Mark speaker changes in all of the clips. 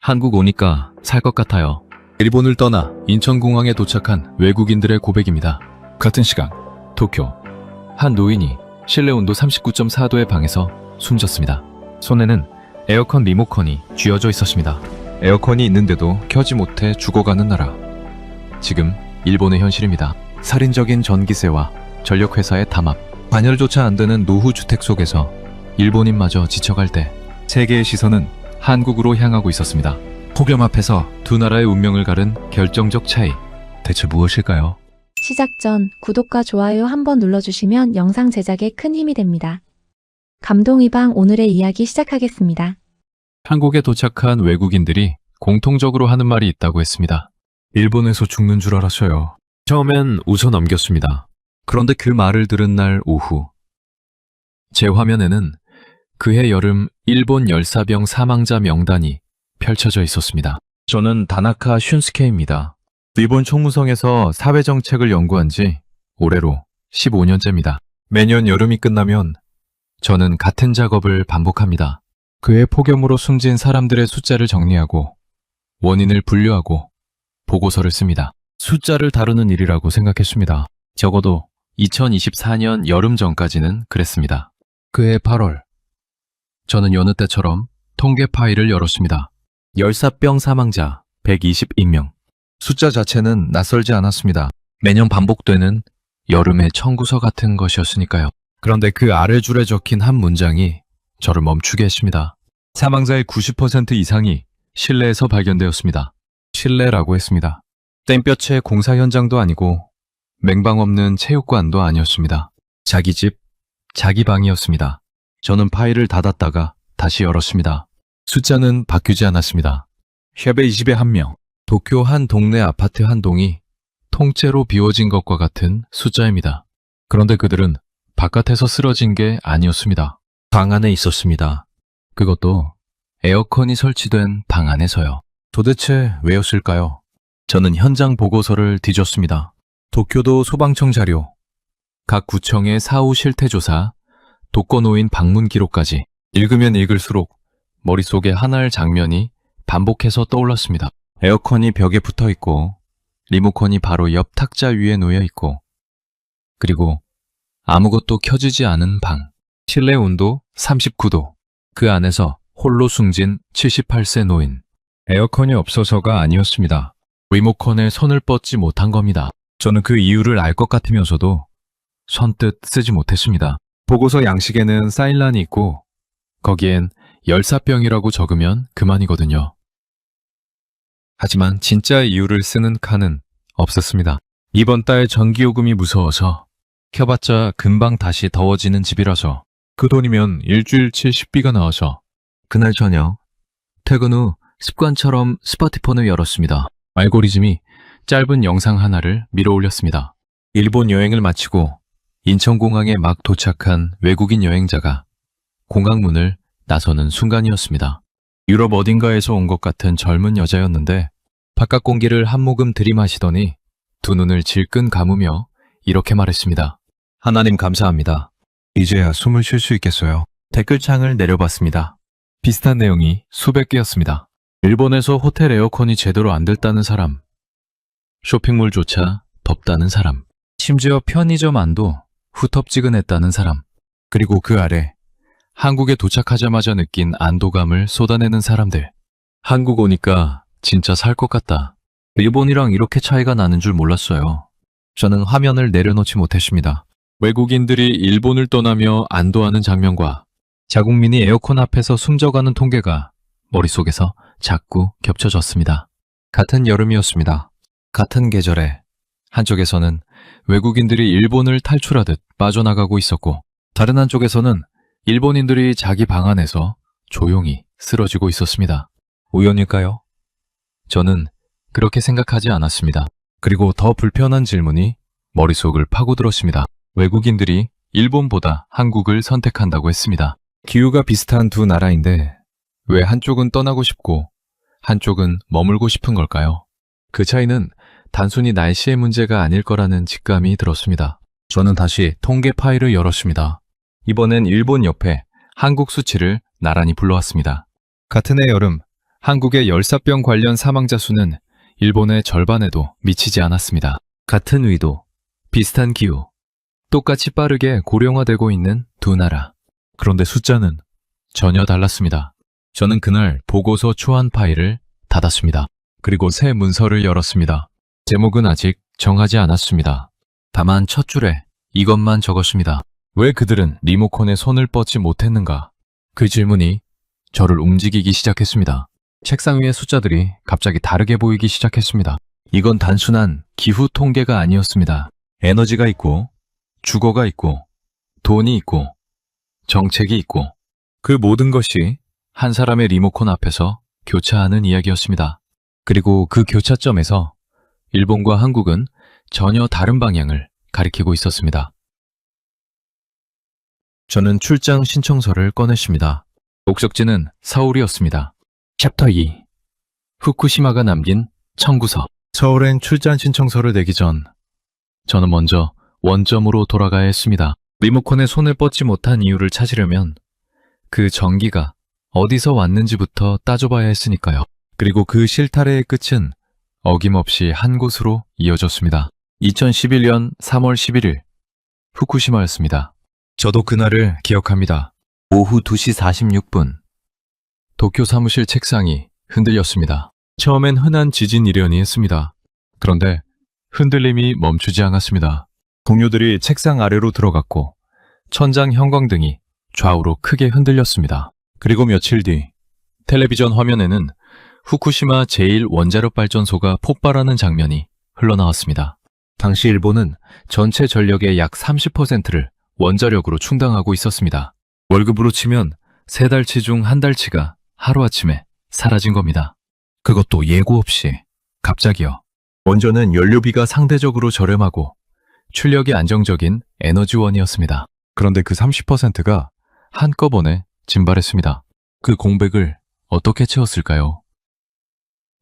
Speaker 1: 한국 오니까 살 것 같아요. 일본을 떠나 인천공항에 도착한 외국인들의 고백입니다. 같은 시간 도쿄 한 노인이 실내 온도 39.4도의 방에서 숨졌습니다. 손에는 에어컨 리모컨이 쥐어져 있었습니다. 에어컨이 있는데도 켜지 못해 죽어가는 나라. 지금 일본의 현실입니다. 살인적인 전기세와 전력회사의 담합, 반열조차 안 되는 노후주택 속에서 일본인마저 지쳐갈 때 세계의 시선은 한국으로 향하고 있었습니다. 폭염 앞에서 두 나라의 운명을 가른 결정적 차이, 대체 무엇일까요?
Speaker 2: 시작 전 구독과 좋아요 한번 눌러주시면 영상 제작에 큰 힘이 됩니다. 감동이방 오늘의 이야기 시작하겠습니다.
Speaker 1: 한국에 도착한 외국인들이 공통적으로 하는 말이 있다고 했습니다. 일본에서 죽는 줄 알았어요. 처음엔 웃어 넘겼습니다. 그런데 그 말을 들은 날 오후, 제 화면에는 그해 여름 일본 열사병 사망자 명단이 펼쳐져 있었습니다. 저는 다나카 슌스케입니다. 일본 총무성에서 사회정책을 연구한 지 올해로 15년째입니다. 매년 여름이 끝나면 저는 같은 작업을 반복합니다. 그해 폭염으로 숨진 사람들의 숫자를 정리하고 원인을 분류하고 보고서를 씁니다. 숫자를 다루는 일이라고 생각했습니다. 적어도 2024년 여름 전까지는 그랬습니다. 그해 8월, 저는 여느 때처럼 통계 파일을 열었습니다. 열사병 사망자 120인명. 숫자 자체는 낯설지 않았습니다. 매년 반복되는 여름의 청구서 같은 것이었으니까요. 그런데 그 아래줄에 적힌 한 문장이 저를 멈추게 했습니다. 사망자의 90% 이상이 실내에서 발견되었습니다. 실내라고 했습니다. 땡볕의 공사 현장도 아니고 맹방 없는 체육관도 아니었습니다. 자기 집, 자기 방이었습니다. 저는 파일을 닫았다가 다시 열었습니다. 숫자는 바뀌지 않았습니다. 샵의 20에 1명, 도쿄 한 동네 아파트 한 동이 통째로 비워진 것과 같은 숫자입니다. 그런데 그들은 바깥에서 쓰러진 게 아니었습니다. 방 안에 있었습니다. 그것도 에어컨이 설치된 방 안에서요. 도대체 왜였을까요? 저는 현장 보고서를 뒤졌습니다. 도쿄도 소방청 자료, 각 구청의 사후 실태조사, 독거노인 방문 기록까지 읽으면 읽을수록 머릿속에 하나의 장면이 반복해서 떠올랐습니다. 에어컨이 벽에 붙어 있고 리모컨이 바로 옆 탁자 위에 놓여 있고, 그리고 아무것도 켜지지 않은 방. 실내 온도 39도. 그 안에서 홀로 숨진 78세 노인. 에어컨이 없어서가 아니었습니다. 리모컨에 손을 뻗지 못한 겁니다. 저는 그 이유를 알 것 같으면서도 선뜻 쓰지 못했습니다. 보고서 양식에는 사인란이 있고 거기엔 열사병이라고 적으면 그만이거든요. 하지만 진짜 이유를 쓰는 칸은 없었습니다. 이번 달 전기요금이 무서워서, 켜봤자 금방 다시 더워지는 집이라서, 그 돈이면 일주일치 식비가 나와서, 그날 저녁 퇴근 후 습관처럼 스마트폰을 열었습니다. 알고리즘이 짧은 영상 하나를 밀어 올렸습니다. 일본 여행을 마치고 인천공항에 막 도착한 외국인 여행자가 공항문을 나서는 순간이었습니다. 유럽 어딘가에서 온 것 같은 젊은 여자였는데 바깥 공기를 한 모금 들이마시더니 두 눈을 질끈 감으며 이렇게 말했습니다. 하나님 감사합니다. 이제야 숨을 쉴 수 있겠어요. 댓글창을 내려봤습니다. 비슷한 내용이 수백 개였습니다. 일본에서 호텔 에어컨이 제대로 안 됐다는 사람, 쇼핑몰조차 덥다는 사람, 심지어 편의점 안도 후텁지근했다는 사람, 그리고 그 아래 한국에 도착하자마자 느낀 안도감을 쏟아내는 사람들. 한국 오니까 진짜 살 것 같다. 일본이랑 이렇게 차이가 나는 줄 몰랐어요. 저는 화면을 내려놓지 못했습니다. 외국인들이 일본을 떠나며 안도하는 장면과 자국민이 에어컨 앞에서 숨져가는 통계가 머릿속에서 자꾸 겹쳐졌습니다. 같은 여름이었습니다. 같은 계절에 한쪽에서는 외국인들이 일본을 탈출하듯 빠져나가고 있었고, 다른 한쪽에서는 일본인들이 자기 방 안에서 조용히 쓰러지고 있었습니다. 우연일까요? 저는 그렇게 생각하지 않았습니다. 그리고 더 불편한 질문이 머릿속을 파고들었습니다. 외국인들이 일본보다 한국을 선택한다고 했습니다. 기후가 비슷한 두 나라인데 왜 한쪽은 떠나고 싶고 한쪽은 머물고 싶은 걸까요? 그 차이는 단순히 날씨의 문제가 아닐 거라는 직감이 들었습니다. 저는 다시 통계 파일을 열었습니다. 이번엔 일본 옆에 한국 수치를 나란히 불러왔습니다. 같은 해 여름, 한국의 열사병 관련 사망자 수는 일본의 절반에도 미치지 않았습니다. 같은 의도, 비슷한 기후, 똑같이 빠르게 고령화되고 있는 두 나라. 그런데 숫자는 전혀 달랐습니다. 저는 그날 보고서 초안 파일을 닫았습니다. 그리고 새 문서를 열었습니다. 제목은 아직 정하지 않았습니다. 다만 첫 줄에 이것만 적었습니다. 왜 그들은 리모컨에 손을 뻗지 못했는가? 그 질문이 저를 움직이기 시작했습니다. 책상 위의 숫자들이 갑자기 다르게 보이기 시작했습니다. 이건 단순한 기후 통계가 아니었습니다. 에너지가 있고, 주거가 있고, 돈이 있고, 정책이 있고, 그 모든 것이 한 사람의 리모컨 앞에서 교차하는 이야기였습니다. 그리고 그 교차점에서 일본과 한국은 전혀 다른 방향을 가리키고 있었습니다. 저는 출장 신청서를 꺼냈습니다. 목적지는 서울이었습니다. 챕터 2. 후쿠시마가 남긴 청구서. 서울행 출장 신청서를 내기 전 저는 먼저 원점으로 돌아가야 했습니다. 리모컨에 손을 뻗지 못한 이유를 찾으려면 그 전기가 어디서 왔는지부터 따져봐야 했으니까요. 그리고 그 실타래의 끝은 어김없이 한 곳으로 이어졌습니다. 2011년 3월 11일 후쿠시마였습니다. 저도 그날을 기억합니다. 오후 2시 46분 도쿄 사무실 책상이 흔들렸습니다. 처음엔 흔한 지진 이려니 했습니다. 그런데 흔들림이 멈추지 않았습니다. 동료들이 책상 아래로 들어갔고 천장 형광등이 좌우로 크게 흔들렸습니다. 그리고 며칠 뒤 텔레비전 화면에는 후쿠시마 제1원자력 발전소가 폭발하는 장면이 흘러나왔습니다. 당시 일본은 전체 전력의 약 30%를 원자력으로 충당하고 있었습니다. 월급으로 치면 3달치 중 1달치가 하루아침에 사라진 겁니다. 그것도 예고 없이 갑자기요. 원전은 연료비가 상대적으로 저렴하고 출력이 안정적인 에너지원이었습니다. 그런데 그 30%가 한꺼번에 증발했습니다. 그 공백을 어떻게 채웠을까요?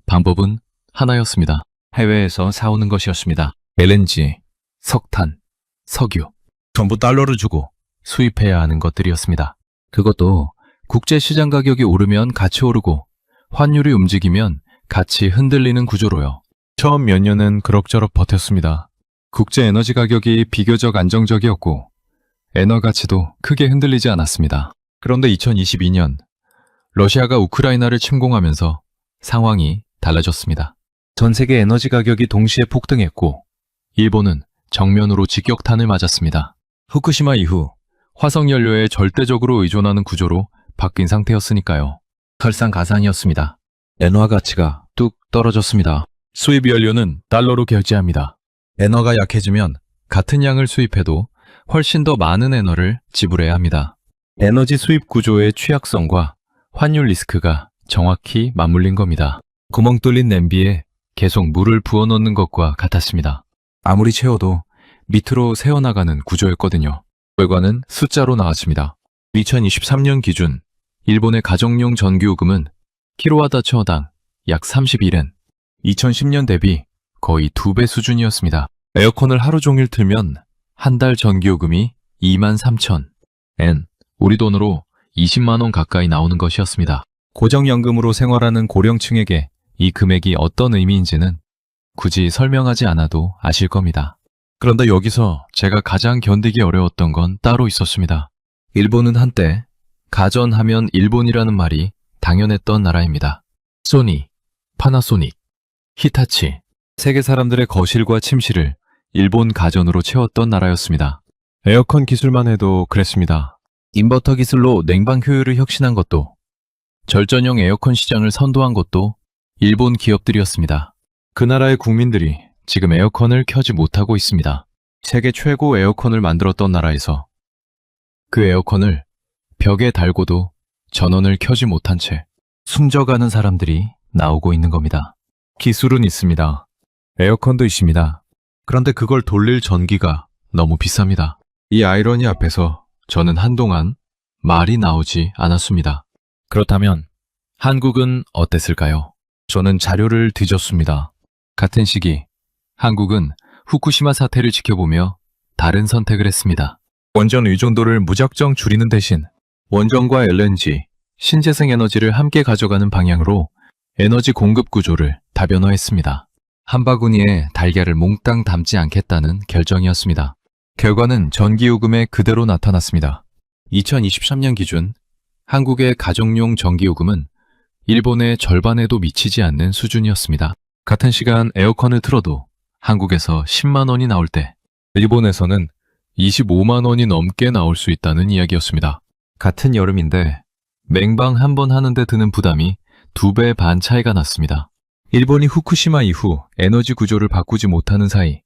Speaker 1: 방법은 하나였습니다. 해외에서 사오는 것이었습니다. LNG, 석탄, 석유, 전부 달러를 주고 수입해야 하는 것들이었습니다. 그것도 국제시장 가격이 오르면 같이 오르고 환율이 움직이면 같이 흔들리는 구조로요. 처음 몇 년은 그럭저럭 버텼습니다. 국제 에너지 가격이 비교적 안정적이었고 에너 가치도 크게 흔들리지 않았습니다. 그런데 2022년 러시아가 우크라이나를 침공하면서 상황이 달라졌습니다. 전 세계 에너지 가격이 동시에 폭등했고 일본은 정면으로 직격탄을 맞았습니다. 후쿠시마 이후 화석연료에 절대적으로 의존하는 구조로 바뀐 상태였으니까요. 설상가상이었습니다. 엔화 가치가 뚝 떨어졌습니다. 수입 연료는 달러로 결제합니다. 엔화가 약해지면 같은 양을 수입해도 훨씬 더 많은 엔화를 지불해야 합니다. 에너지 수입 구조의 취약성과 환율 리스크가 정확히 맞물린 겁니다. 구멍 뚫린 냄비에 계속 물을 부어넣는 것과 같았습니다. 아무리 채워도 밑으로 새어나가는 구조였거든요. 결과는 숫자로 나왔습니다. 2023년 기준 일본의 가정용 전기요금은 킬로와트아워당 약 31엔, 2010년 대비 거의 2배 수준이었습니다. 에어컨을 하루 종일 틀면 한 달 전기요금이 23,000엔, 우리 돈으로 20만 원 가까이 나오는 것이었습니다. 고정연금으로 생활하는 고령층에게 이 금액이 어떤 의미인지는 굳이 설명하지 않아도 아실 겁니다. 그런데 여기서 제가 가장 견디기 어려웠던 건 따로 있었습니다. 일본은 한때 가전하면 일본이라는 말이 당연했던 나라입니다. 소니, 파나소닉, 히타치, 세계 사람들의 거실과 침실을 일본 가전으로 채웠던 나라였습니다. 에어컨 기술만 해도 그랬습니다. 인버터 기술로 냉방 효율을 혁신한 것도, 절전형 에어컨 시장을 선도한 것도 일본 기업들이었습니다. 그 나라의 국민들이 지금 에어컨을 켜지 못하고 있습니다. 세계 최고 에어컨을 만들었던 나라에서 그 에어컨을 벽에 달고도 전원을 켜지 못한 채 숨져가는 사람들이 나오고 있는 겁니다. 기술은 있습니다. 에어컨도 있습니다. 그런데 그걸 돌릴 전기가 너무 비쌉니다. 이 아이러니 앞에서 저는 한동안 말이 나오지 않았습니다. 그렇다면 한국은 어땠을까요? 저는 자료를 뒤졌습니다. 같은 시기 한국은 후쿠시마 사태를 지켜보며 다른 선택을 했습니다. 원전 의존도를 무작정 줄이는 대신 원전과 LNG, 신재생 에너지를 함께 가져가는 방향으로 에너지 공급 구조를 다변화했습니다. 한 바구니에 달걀을 몽땅 담지 않겠다는 결정이었습니다. 결과는 전기요금에 그대로 나타났습니다. 2023년 기준 한국의 가정용 전기요금은 일본의 절반에도 미치지 않는 수준이었습니다. 같은 시간 에어컨을 틀어도 한국에서 10만 원이 나올 때 일본에서는 25만 원이 넘게 나올 수 있다는 이야기였습니다. 같은 여름인데 냉방 한 번 하는데 드는 부담이 2배 반 차이가 났습니다. 일본이 후쿠시마 이후 에너지 구조를 바꾸지 못하는 사이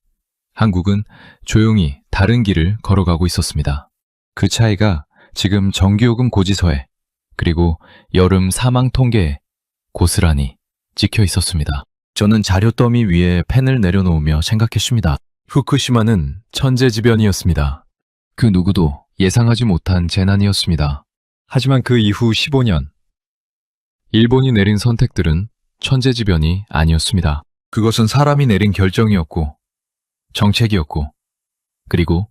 Speaker 1: 한국은 조용히 다른 길을 걸어가고 있었습니다. 그 차이가 지금 전기요금 고지서에 그리고 여름 사망 통계에 고스란히 찍혀 있었습니다. 저는 자료 더미 위에 펜을 내려놓으며 생각했습니다. 후쿠시마는 천재지변이었습니다. 그 누구도 예상하지 못한 재난이었습니다. 하지만 그 이후 15년, 일본이 내린 선택들은 천재지변이 아니었습니다. 그것은 사람이 내린 결정이었고, 정책이었고, 그리고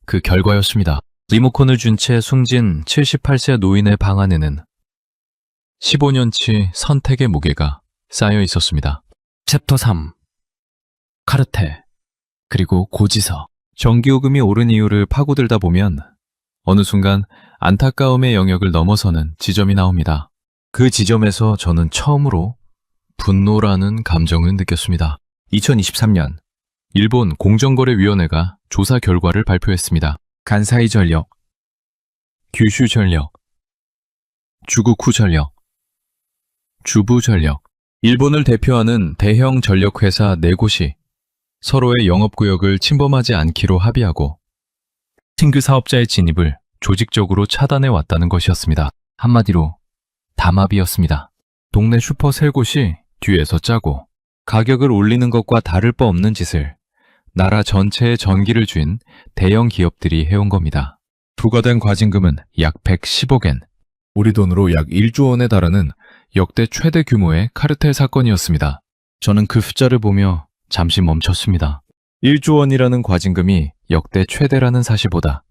Speaker 1: 그 결과였습니다. 리모컨을 준 채 숨진 78세 노인의 방 안에는 15년치 선택의 무게가 쌓여 있었습니다. 챕터 3. 카르텔, 그리고 고지서. 전기요금이 오른 이유를 파고들다 보면 어느 순간 안타까움의 영역을 넘어서는 지점이 나옵니다. 그 지점에서 저는 처음으로 분노라는 감정을 느꼈습니다. 2023년 일본 공정거래위원회가 조사 결과를 발표했습니다. 간사이 전력, 규슈 전력, 주구쿠 전력, 주부 전력. 일본을 대표하는 대형 전력회사 4곳이 서로의 영업구역을 침범하지 않기로 합의하고 신규 사업자의 진입을 조직적으로 차단해 왔다는 것이었습니다. 한마디로 담합이었습니다. 동네 슈퍼 3곳이 뒤에서 짜고 가격을 올리는 것과 다를 바 없는 짓을 나라 전체에 전기를 쥔 대형 기업들이 해온 겁니다. 부과된 과징금은 약 110억엔, 우리 돈으로 약 1조 원에 달하는 역대 최대 규모의 카르텔 사건이었습니다. 저는 그 숫자를 보며 잠시 멈췄습니다. 1조 원이라는 과징금이 역대 최대라는 사실보다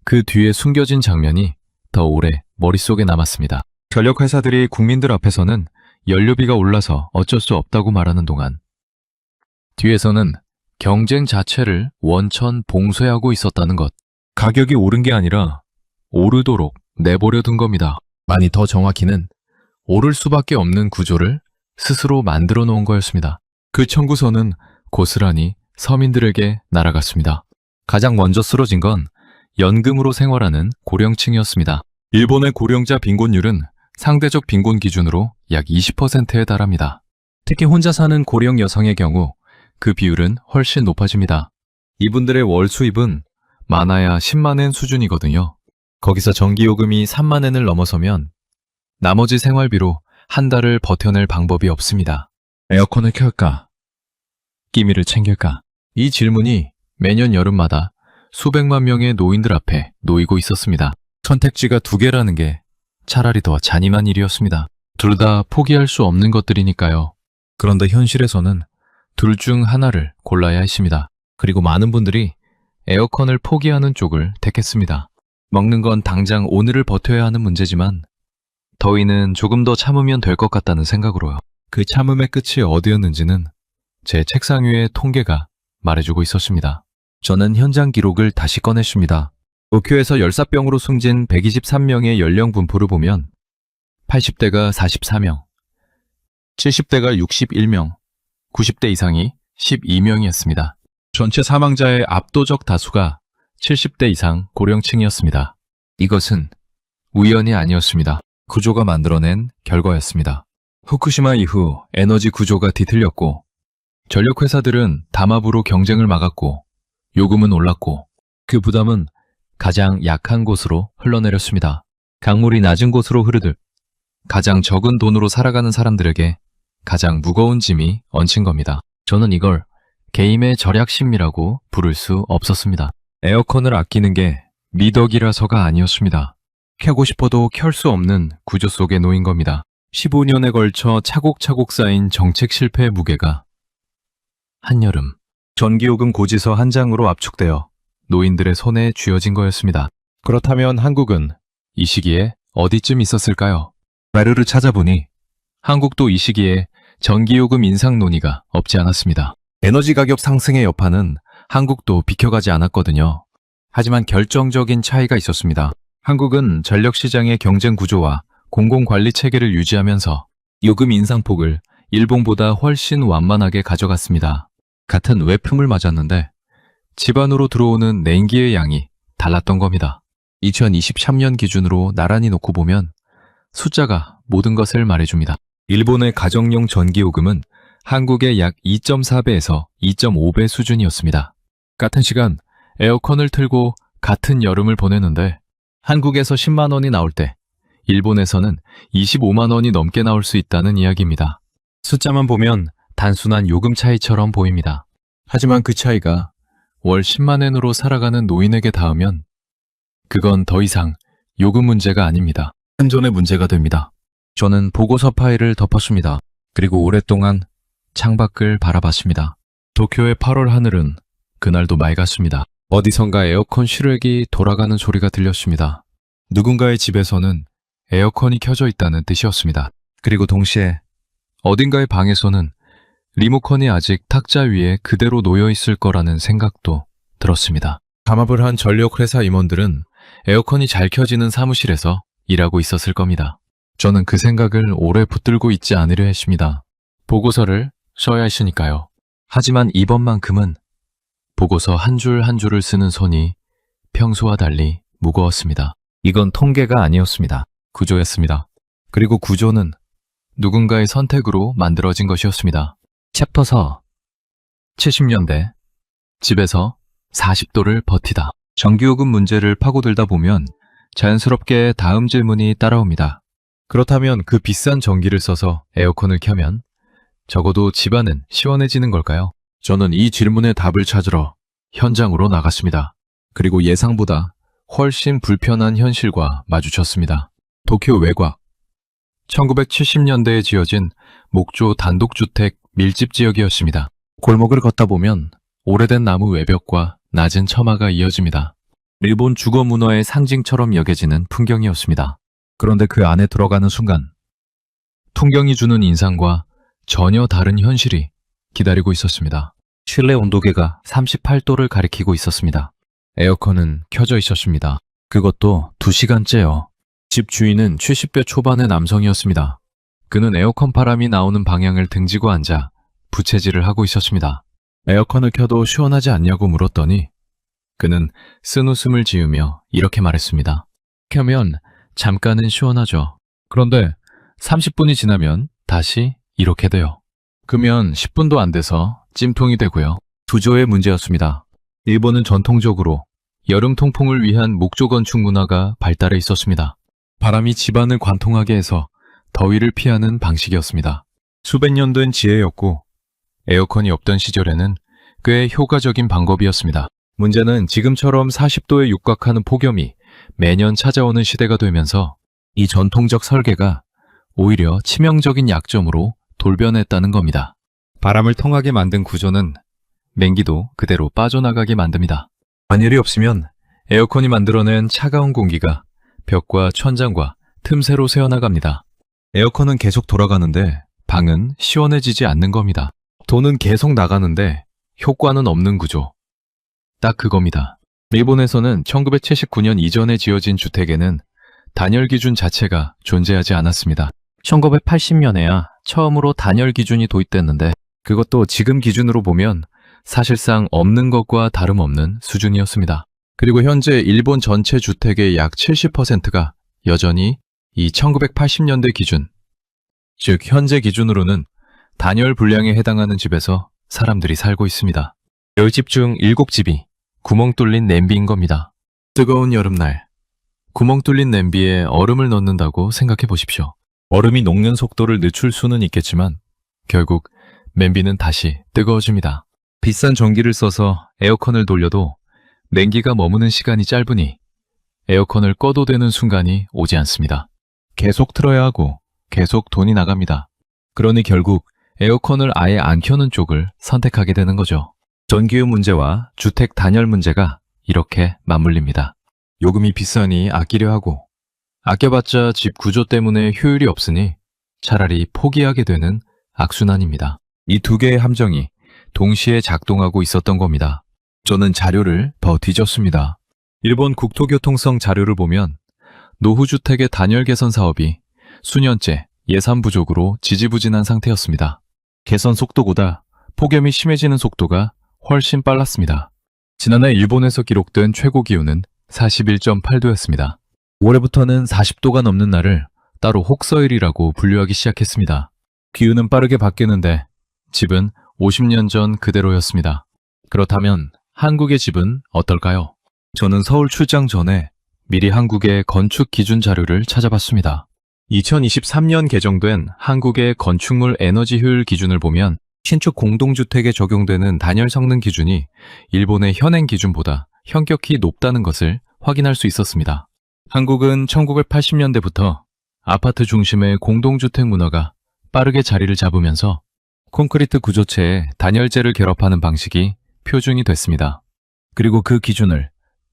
Speaker 1: 그 뒤에 숨겨진 장면이 더 오래 머릿속에 남았습니다. 전력회사들이 국민들 앞에서는 연료비가 올라서 어쩔 수 없다고 말하는 동안 뒤에서는 경쟁 자체를 원천 봉쇄하고 있었다는 것. 가격이 오른 게 아니라 오르도록 내버려 둔 겁니다. 많이 더 정확히는 오를 수밖에 없는 구조를 스스로 만들어 놓은 거였습니다. 그 청구서는 고스란히 서민들에게 날아갔습니다. 가장 먼저 쓰러진 건 연금으로 생활하는 고령층이었습니다. 일본의 고령자 빈곤율은 상대적 빈곤 기준으로 약 20%에 달합니다. 특히 혼자 사는 고령 여성의 경우 그 비율은 훨씬 높아집니다. 이분들의 월 수입은 많아야 10만엔 수준이거든요. 거기서 전기요금이 3만엔을 넘어서면 나머지 생활비로 한 달을 버텨낼 방법이 없습니다. 에어컨을 켤까? 끼미를 챙길까? 이 질문이 매년 여름마다 수백만 명의 노인들 앞에 놓이고 있었습니다. 선택지가 2개라는 게 차라리 더 잔인한 일이었습니다. 둘 다 포기할 수 없는 것들이니까요. 그런데 현실에서는 둘 중 하나를 골라야 했습니다. 그리고 많은 분들이 에어컨을 포기하는 쪽을 택했습니다. 먹는 건 당장 오늘을 버텨야 하는 문제지만 더위는 조금 더 참으면 될 것 같다는 생각으로요. 그 참음의 끝이 어디였는지는 제 책상 위의 통계가 말해주고 있었습니다. 저는 현장 기록을 다시 꺼냈습니다. 도쿄에서 열사병으로 숨진 123명의 연령 분포를 보면 80대가 44명, 70대가 61명, 90대 이상이 12명이었습니다. 전체 사망자의 압도적 다수가 70대 이상 고령층이었습니다. 이것은 우연이 아니었습니다. 구조가 만들어낸 결과였습니다. 후쿠시마 이후 에너지 구조가 뒤틀렸고 전력회사들은 담합으로 경쟁을 막았고 요금은 올랐고 그 부담은 가장 약한 곳으로 흘러내렸습니다. 강물이 낮은 곳으로 흐르듯 가장 적은 돈으로 살아가는 사람들에게 가장 무거운 짐이 얹힌 겁니다. 저는 이걸 게임의 절약심리라고 부를 수 없었습니다. 에어컨을 아끼는 게 미덕이라서가 아니었습니다. 켜고 싶어도 켤 수 없는 구조 속에 놓인 겁니다. 15년에 걸쳐 차곡차곡 쌓인 정책 실패의 무게가 한여름 전기요금 고지서 한 장으로 압축되어 노인들의 손에 쥐어진 거였습니다. 그렇다면 한국은 이 시기에 어디쯤 있었을까요? 자료를 찾아보니 한국도 이 시기에 전기요금 인상 논의가 없지 않았습니다. 에너지 가격 상승의 여파는 한국도 비켜가지 않았거든요. 하지만 결정적인 차이가 있었습니다. 한국은 전력시장의 경쟁 구조와 공공관리 체계를 유지하면서 요금 인상폭을 일본보다 훨씬 완만하게 가져갔습니다. 같은 외품을 맞았는데 집안으로 들어오는 냉기의 양이 달랐던 겁니다. 2023년 기준으로 나란히 놓고 보면 숫자가 모든 것을 말해줍니다. 일본의 가정용 전기요금은 한국의 약 2.4배에서 2.5배 수준이었습니다. 같은 시간 에어컨을 틀고 같은 여름을 보내는데 한국에서 10만 원이 나올 때 일본에서는 25만 원이 넘게 나올 수 있다는 이야기입니다. 숫자만 보면 단순한 요금 차이처럼 보입니다. 하지만 그 차이가 월 10만 엔으로 살아가는 노인에게 닿으면 그건 더 이상 요금 문제가 아닙니다. 생존의 문제가 됩니다. 저는 보고서 파일을 덮었습니다. 그리고 오랫동안 창밖을 바라봤습니다. 도쿄의 8월 하늘은 그날도 맑았습니다. 어디선가 에어컨 실외기 돌아가는 소리가 들렸습니다. 누군가의 집에서는 에어컨이 켜져 있다는 뜻이었습니다. 그리고 동시에 어딘가의 방에서는 리모컨이 아직 탁자 위에 그대로 놓여 있을 거라는 생각도 들었습니다. 담합을 한 전력회사 임원들은 에어컨이 잘 켜지는 사무실에서 일하고 있었을 겁니다. 저는 그 생각을 오래 붙들고 있지 않으려 했습니다. 보고서를 써야 했으니까요. 하지만 이번만큼은 보고서 한 줄 한 줄을 쓰는 손이 평소와 달리 무거웠습니다. 이건 통계가 아니었습니다. 구조였습니다. 그리고 구조는 누군가의 선택으로 만들어진 것이었습니다. 챕터서 70년대 집에서 40도를 버티다. 전기요금 문제를 파고들다 보면 자연스럽게 다음 질문이 따라옵니다. 그렇다면 그 비싼 전기를 써서 에어컨을 켜면 적어도 집안은 시원해지는 걸까요? 저는 이 질문의 답을 찾으러 현장으로 나갔습니다. 그리고 예상보다 훨씬 불편한 현실과 마주쳤습니다. 도쿄 외곽. 1970년대에 지어진 목조 단독주택 밀집 지역이었습니다. 골목을 걷다 보면 오래된 나무 외벽과 낮은 처마가 이어집니다. 일본 주거 문화의 상징처럼 여겨지는 풍경이었습니다. 그런데 그 안에 들어가는 순간 풍경이 주는 인상과 전혀 다른 현실이 기다리고 있었습니다. 실내 온도계가 38도를 가리키고 있었습니다. 에어컨은 켜져 있었습니다. 그것도 2시간째요. 집 주인은 70대 초반의 남성이었습니다. 그는 에어컨 바람이 나오는 방향을 등지고 앉아 부채질을 하고 있었습니다. 에어컨을 켜도 시원하지 않냐고 물었더니 그는 쓴웃음을 지으며 이렇게 말했습니다. 켜면 잠깐은 시원하죠. 그런데 30분이 지나면 다시 이렇게 돼요. 그러면 10분도 안 돼서 찜통이 되고요. 구조의 문제였습니다. 일본은 전통적으로 여름 통풍을 위한 목조 건축 문화가 발달해 있었습니다. 바람이 집안을 관통하게 해서 더위를 피하는 방식이었습니다. 수백 년 된 지혜였고 에어컨이 없던 시절에는 꽤 효과적인 방법이었습니다. 문제는 지금처럼 40도에 육박하는 폭염이 매년 찾아오는 시대가 되면서 이 전통적 설계가 오히려 치명적인 약점으로 돌변했다는 겁니다. 바람을 통하게 만든 구조는 냉기도 그대로 빠져나가게 만듭니다. 만열이 없으면 에어컨이 만들어낸 차가운 공기가 벽과 천장과 틈새로 새어나갑니다. 에어컨은 계속 돌아가는데 방은 시원해지지 않는 겁니다. 돈은 계속 나가는데 효과는 없는 구조. 딱 그겁니다. 일본에서는 1979년 이전에 지어진 주택에는 단열 기준 자체가 존재하지 않았습니다. 1980년에야 처음으로 단열 기준이 도입됐는데 그것도 지금 기준으로 보면 사실상 없는 것과 다름없는 수준이었습니다. 그리고 현재 일본 전체 주택의 약 70%가 여전히 이 1980년대 기준, 즉 현재 기준으로는 단열 불량에 해당하는 집에서 사람들이 살고 있습니다. 10집 중 7집이 구멍 뚫린 냄비인 겁니다. 뜨거운 여름날, 구멍 뚫린 냄비에 얼음을 넣는다고 생각해 보십시오. 얼음이 녹는 속도를 늦출 수는 있겠지만 결국 냄비는 다시 뜨거워집니다. 비싼 전기를 써서 에어컨을 돌려도 냉기가 머무는 시간이 짧으니 에어컨을 꺼도 되는 순간이 오지 않습니다. 계속 틀어야 하고 계속 돈이 나갑니다. 그러니 결국 에어컨을 아예 안 켜는 쪽을 선택하게 되는 거죠. 전기요 문제와 주택 단열 문제가 이렇게 맞물립니다. 요금이 비싸니 아끼려 하고 아껴봤자 집 구조 때문에 효율이 없으니 차라리 포기하게 되는 악순환입니다. 이 두 개의 함정이 동시에 작동하고 있었던 겁니다. 저는 자료를 더 뒤졌습니다. 일본 국토교통성 자료를 보면 노후주택의 단열 개선 사업이 수년째 예산 부족으로 지지부진한 상태였습니다. 개선 속도보다 폭염이 심해지는 속도가 훨씬 빨랐습니다. 지난해 일본에서 기록된 최고 기온은 41.8도였습니다. 올해부터는 40도가 넘는 날을 따로 혹서일이라고 분류하기 시작했습니다. 기온은 빠르게 바뀌는데 집은 50년 전 그대로였습니다. 그렇다면 한국의 집은 어떨까요? 저는 서울 출장 전에 미리 한국의 건축 기준 자료를 찾아봤습니다. 2023년 개정된 한국의 건축물 에너지 효율 기준을 보면 신축 공동주택에 적용되는 단열 성능 기준이 일본의 현행 기준보다 현격히 높다는 것을 확인할 수 있었습니다. 한국은 1980년대부터 아파트 중심의 공동주택 문화가 빠르게 자리를 잡으면서 콘크리트 구조체에 단열재를 결합하는 방식이 표준이 됐습니다. 그리고 그 기준을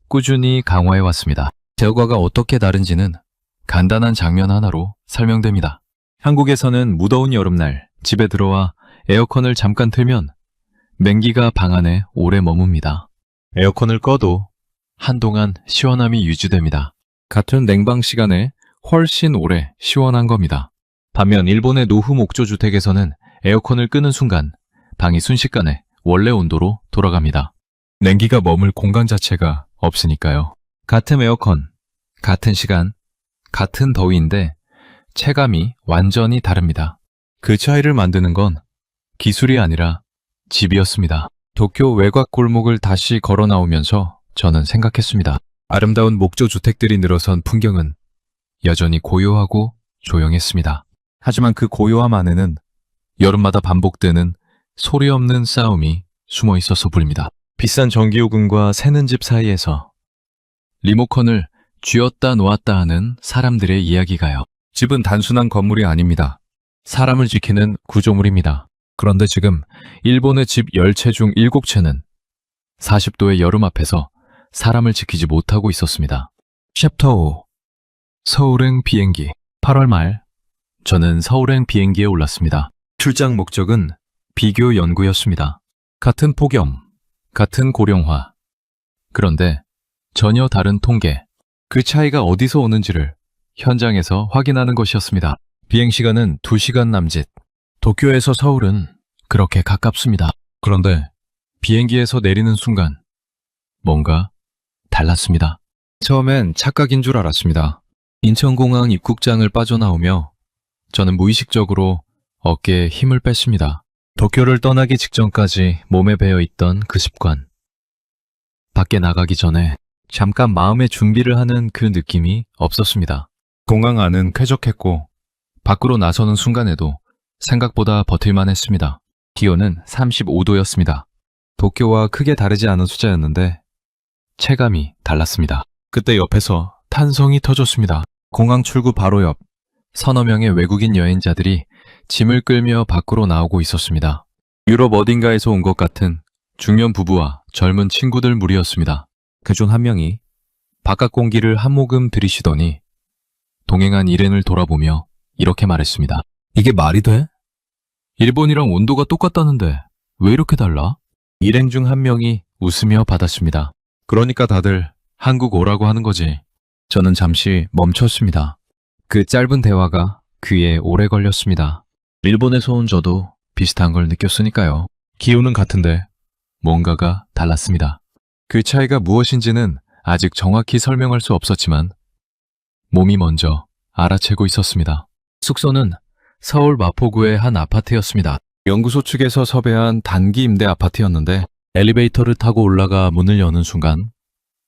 Speaker 1: 꾸준히 강화해 왔습니다. 결과가 어떻게 다른지는 간단한 장면 하나로 설명됩니다. 한국에서는 무더운 여름날 집에 들어와 에어컨을 잠깐 틀면 냉기가 방 안에 오래 머뭅니다. 에어컨을 꺼도 한동안 시원함이 유지됩니다. 같은 냉방 시간에 훨씬 오래 시원한 겁니다. 반면 일본의 노후 목조 주택에서는 에어컨을 끄는 순간 방이 순식간에 원래 온도로 돌아갑니다. 냉기가 머물 공간 자체가 없으니까요. 같은 에어컨, 같은 시간, 같은 더위인데 체감이 완전히 다릅니다. 그 차이를 만드는 건 기술이 아니라 집이었습니다. 도쿄 외곽 골목을 다시 걸어 나오면서 저는 생각했습니다. 아름다운 목조 주택들이 늘어선 풍경은 여전히 고요하고 조용했습니다. 하지만 그 고요함 안에는 여름마다 반복되는 소리 없는 싸움이 숨어 있어서 보입니다. 비싼 전기요금과 새는 집 사이에서 리모컨을 쥐었다 놓았다 하는 사람들의 이야기가요. 집은 단순한 건물이 아닙니다. 사람을 지키는 구조물입니다. 그런데 지금 일본의 집 10채 중 7채는 40도의 여름 앞에서 사람을 지키지 못하고 있었습니다. 챕터 5 서울행 비행기 8월 말 저는 서울행 비행기에 올랐습니다. 출장 목적은 비교 연구였습니다. 같은 폭염, 같은 고령화. 그런데 전혀 다른 통계, 그 차이가 어디서 오는지를 현장에서 확인하는 것이었습니다. 비행시간은 2시간 남짓. 도쿄에서 서울은 그렇게 가깝습니다. 그런데 비행기에서 내리는 순간 뭔가 달랐습니다. 처음엔 착각인 줄 알았습니다. 인천공항 입국장을 빠져나오며 저는 무의식적으로 어깨에 힘을 뺐습니다. 도쿄를 떠나기 직전까지 몸에 배어있던 그 습관. 밖에 나가기 전에 잠깐 마음의 준비를 하는 그 느낌이 없었습니다. 공항 안은 쾌적했고 밖으로 나서는 순간에도 생각보다 버틸만 했습니다. 기온은 35도였습니다. 도쿄와 크게 다르지 않은 숫자였는데 체감이 달랐습니다. 그때 옆에서 탄성이 터졌습니다. 공항 출구 바로 옆 서너 명의 외국인 여행자들이 짐을 끌며 밖으로 나오고 있었습니다. 유럽 어딘가에서 온 것 같은 중년 부부와 젊은 친구들 무리였습니다. 그중 한 명이 바깥 공기를 한 모금 들이쉬더니 동행한 일행을 돌아보며 이렇게 말했습니다. 이게 말이 돼? 일본이랑 온도가 똑같다는데 왜 이렇게 달라? 일행 중 한 명이 웃으며 받았습니다. 그러니까 다들 한국 오라고 하는 거지. 저는 잠시 멈췄습니다. 그 짧은 대화가 귀에 오래 걸렸습니다. 일본에서 온 저도 비슷한 걸 느꼈으니까요. 기온은 같은데 뭔가가 달랐습니다. 그 차이가 무엇인지는 아직 정확히 설명할 수 없었지만 몸이 먼저 알아채고 있었습니다. 숙소는 서울 마포구의 한 아파트였습니다. 연구소 측에서 섭외한 단기 임대 아파트였는데 엘리베이터를 타고 올라가 문을 여는 순간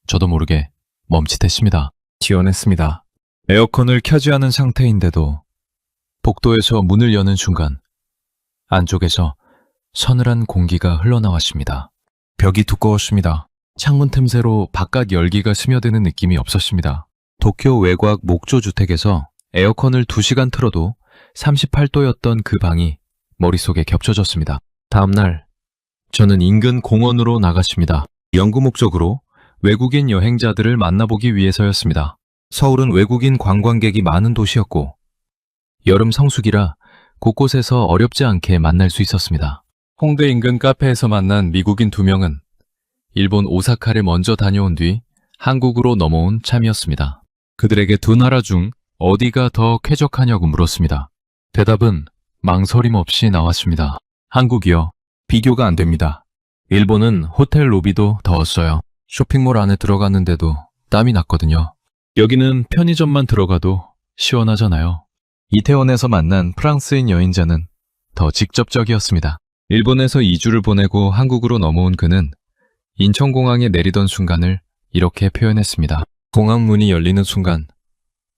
Speaker 1: 저도 모르게 멈칫했습니다. 지원했습니다. 에어컨을 켜지 않은 상태인데도 복도에서 문을 여는 순간 안쪽에서 서늘한 공기가 흘러나왔습니다. 벽이 두꺼웠습니다. 창문 틈새로 바깥 열기가 스며드는 느낌이 없었습니다. 도쿄 외곽 목조 주택에서 에어컨을 2시간 틀어도 38도였던 그 방이 머릿속에 겹쳐졌습니다. 다음 날 저는 인근 공원으로 나갔습니다. 연구 목적으로 외국인 여행자들을 만나보기 위해서였습니다. 서울은 외국인 관광객이 많은 도시였고 여름 성수기라 곳곳에서 어렵지 않게 만날 수 있었습니다. 홍대 인근 카페에서 만난 미국인 2명은 일본 오사카를 먼저 다녀온 뒤 한국으로 넘어온 참이었습니다. 그들에게 두 나라 중 어디가 더 쾌적하냐고 물었습니다. 대답은 망설임 없이 나왔습니다. 한국이요. 비교가 안 됩니다. 일본은 호텔 로비도 더웠어요. 쇼핑몰 안에 들어갔는데도 땀이 났거든요. 여기는 편의점만 들어가도 시원하잖아요. 이태원에서 만난 프랑스인 여행자는 더 직접적이었습니다. 일본에서 2주를 보내고 한국으로 넘어온 그는 인천공항에 내리던 순간을 이렇게 표현했습니다. 공항 문이 열리는 순간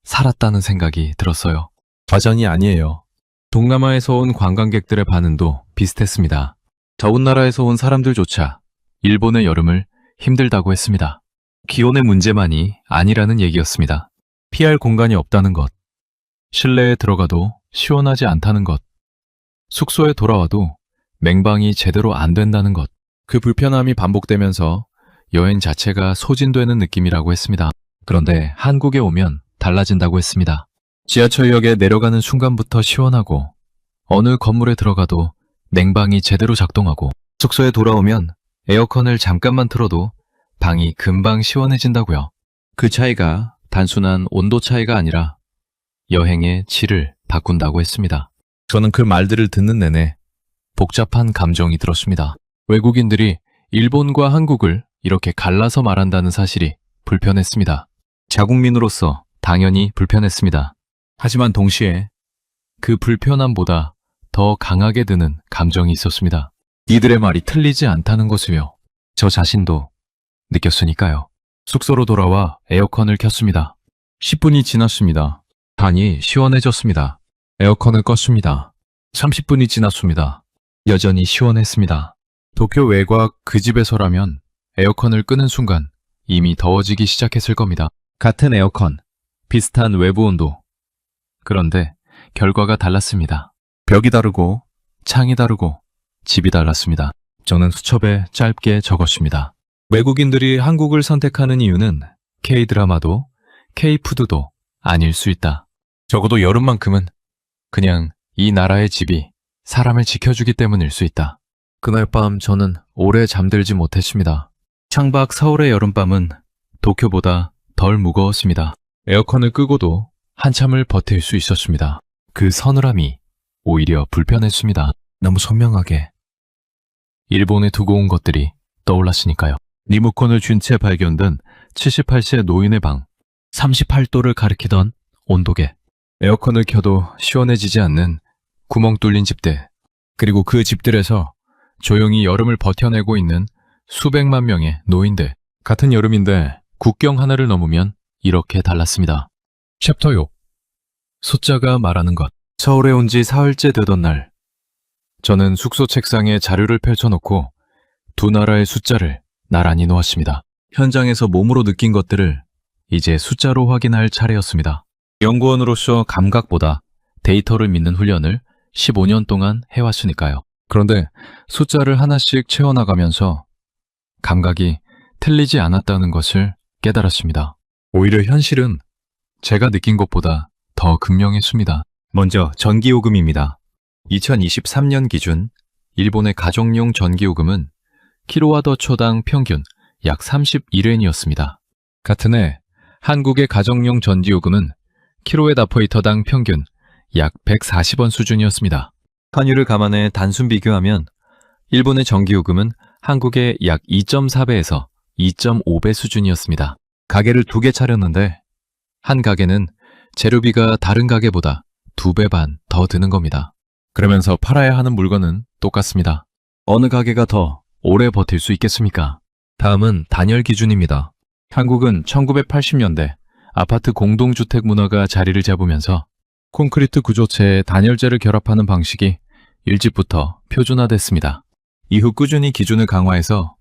Speaker 1: 살았다는 생각이 들었어요. 과장이 아니에요. 동남아에서 온 관광객들의 반응도 비슷했습니다. 더운 나라에서 온 사람들조차 일본의 여름을 힘들다고 했습니다. 기온의 문제만이 아니라는 얘기였습니다. 피할 공간이 없다는 것, 실내에 들어가도 시원하지 않다는 것, 숙소에 돌아와도 냉방이 제대로 안 된다는 것, 그 불편함이 반복되면서 여행 자체가 소진되는 느낌이라고 했습니다. 그런데 한국에 오면 달라진다고 했습니다. 지하철역에 내려가는 순간부터 시원하고 어느 건물에 들어가도 냉방이 제대로 작동하고 숙소에 돌아오면 에어컨을 잠깐만 틀어도 방이 금방 시원해진다고요. 그 차이가 단순한 온도 차이가 아니라 여행의 질을 바꾼다고 했습니다. 저는 그 말들을 듣는 내내 복잡한 감정이 들었습니다. 외국인들이 일본과 한국을 이렇게 갈라서 말한다는 사실이 불편했습니다. 자국민으로서 당연히 불편했습니다. 하지만 동시에 그 불편함보다 더 강하게 드는 감정이 있었습니다. 이들의 말이 틀리지 않다는 것을요. 저 자신도 느꼈으니까요. 숙소로 돌아와 에어컨을 켰습니다. 10분이 지났습니다. 방이 시원해졌습니다. 에어컨을 껐습니다. 30분이 지났습니다. 여전히 시원했습니다. 도쿄 외곽 그 집에서라면 에어컨을 끄는 순간 이미 더워지기 시작했을 겁니다. 같은 에어컨, 비슷한 외부 온도. 그런데 결과가 달랐습니다. 벽이 다르고 창이 다르고 집이 달랐습니다. 저는 수첩에 짧게 적었습니다. 외국인들이 한국을 선택하는 이유는 K-드라마도 K-푸드도 아닐 수 있다. 적어도 여름만큼은 그냥 이 나라의 집이 사람을 지켜주기 때문일 수 있다. 그날 밤 저는 오래 잠들지 못했습니다. 창밖 서울의 여름밤은 도쿄보다 덜 무거웠습니다. 에어컨을 끄고도 한참을 버틸 수 있었습니다. 그 서늘함이 오히려 불편했습니다. 너무 선명하게 일본에 두고 온 것들이 떠올랐으니까요. 리모컨을 쥔 채 발견된 78세 노인의 방, 38도를 가리키던 온도계, 에어컨을 켜도 시원해지지 않는 구멍 뚫린 집들, 그리고 그 집들에서 조용히 여름을 버텨내고 있는 수백만 명의 노인들. 같은 여름인데 국경 하나를 넘으면 이렇게 달랐습니다. 챕터 6. 숫자가 말하는 것. 서울에 온 지 사흘째 되던 날, 저는 숙소 책상에 자료를 펼쳐놓고 두 나라의 숫자를 나란히 놓았습니다. 현장에서 몸으로 느낀 것들을 이제 숫자로 확인할 차례였습니다. 연구원으로서 감각보다 데이터를 믿는 훈련을 15년 동안 해왔으니까요. 그런데 숫자를 하나씩 채워나가면서 감각이 틀리지 않았다는 것을 깨달았습니다. 오히려 현실은 제가 느낀 것보다 더 극명했습니다. 먼저 전기요금입니다. 2023년 기준 일본의 가정용 전기요금은 킬로와트초당 평균 약 31엔이었습니다. 같은 해 한국의 가정용 전기요금은 킬로와트당 평균 약 140원 수준이었습니다. 환율을 감안해 단순 비교하면 일본의 전기요금은 한국의 약 2.4배에서 2.5배 수준이었습니다. 가게를 2개 차렸는데 한 가게는 재료비가 다른 가게보다 2배 반 더 드는 겁니다. 그러면서 팔아야 하는 물건은 똑같습니다. 어느 가게가 더 오래 버틸 수 있겠습니까? 다음은 단열 기준입니다. 한국은 1980년대 아파트 공동주택 문화가 자리를 잡으면서 콘크리트 구조체에 단열재를 결합하는 방식이 일찍부터 표준화됐습니다. 이후 꾸준히 기준을 강화해서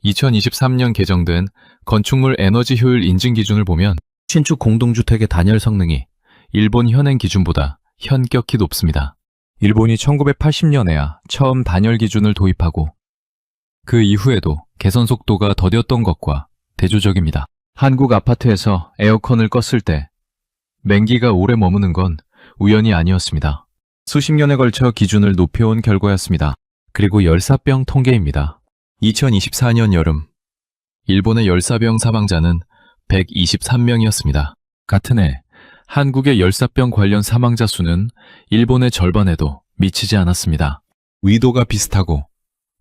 Speaker 1: 2023년 개정된 건축물 에너지 효율 인증 기준을 보면 신축 공동주택의 단열 성능이 일본 현행 기준보다 현격히 높습니다. 일본이 1980년에야 처음 단열 기준을 도입하고 그 이후에도 개선 속도가 더뎠던 것과 대조적입니다. 한국 아파트에서 에어컨을 껐을 때 냉기가 오래 머무는 건 우연이 아니었습니다. 수십 년에 걸쳐 기준을 높여온 결과였습니다. 그리고 열사병 통계입니다. 2024년 여름, 일본의 열사병 사망자는 123명이었습니다. 같은 해, 한국의 열사병 관련 사망자 수는 일본의 절반에도 미치지 않았습니다. 위도가 비슷하고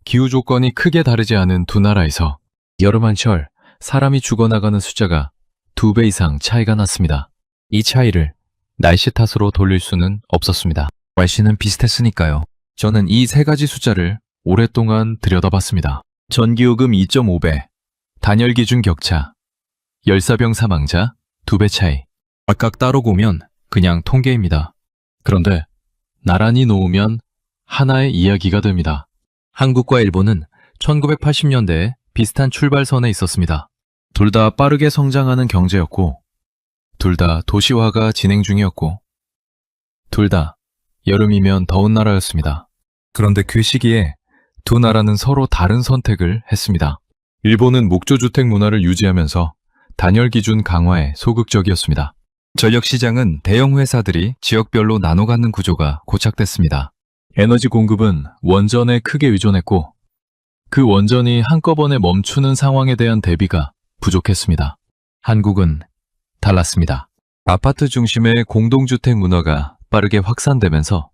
Speaker 1: 기후 조건이 크게 다르지 않은 두 나라에서 여름 한철 사람이 죽어나가는 숫자가 2배 이상 차이가 났습니다. 이 차이를 날씨 탓으로 돌릴 수는 없었습니다. 날씨는 비슷했으니까요. 저는 이 세 가지 숫자를 오랫동안 들여다봤습니다. 전기요금 2.5배, 단열 기준 격차, 열사병 사망자 2배 차이. 각각 따로 보면 그냥 통계입니다. 그런데 나란히 놓으면 하나의 이야기가 됩니다. 한국과 일본은 1980년대에 비슷한 출발선에 있었습니다. 둘 다 빠르게 성장하는 경제였고, 둘 다 도시화가 진행 중이었고, 둘 다 여름이면 더운 나라였습니다. 그런데 그 시기에 두 나라는 서로 다른 선택을 했습니다. 일본은 목조주택 문화를 유지하면서 단열 기준 강화에 소극적이었습니다. 전력시장은 대형 회사들이 지역별로 나눠 갖는 구조가 고착됐습니다. 에너지 공급은 원전에 크게 의존했고, 그 원전이 한꺼번에 멈추는 상황에 대한 대비가 부족했습니다. 한국은 달랐습니다. 아파트 중심의 공동주택 문화가 빠르게 확산되면서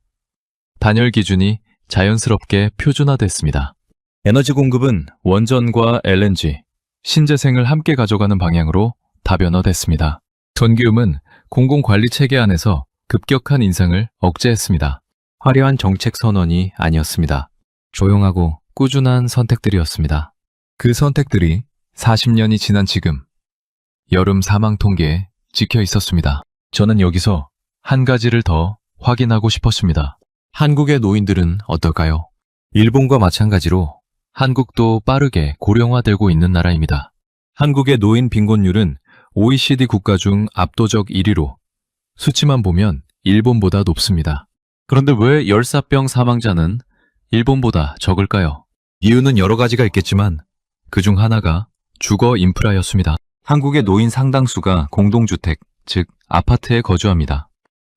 Speaker 1: 단열 기준이 자연스럽게 표준화됐습니다. 에너지 공급은 원전과 LNG, 신재생을 함께 가져가는 방향으로 다변화됐습니다. 전기요금은 공공관리체계 안에서 급격한 인상을 억제했습니다. 화려한 정책 선언이 아니었습니다. 조용하고 꾸준한 선택들이었습니다. 그 선택들이 40년이 지난 지금 여름 사망 통계에 찍혀 있었습니다. 저는 여기서 한 가지를 더 확인하고 싶었습니다. 한국의 노인들은 어떨까요? 일본과 마찬가지로 한국도 빠르게 고령화되고 있는 나라입니다. 한국의 노인 빈곤율은 OECD 국가 중 압도적 1위로 수치만 보면 일본보다 높습니다. 그런데 왜 열사병 사망자는 일본보다 적을까요? 이유는 여러 가지가 있겠지만 그중 하나가 주거 인프라였습니다. 한국의 노인 상당수가 공동주택, 즉 아파트에 거주합니다.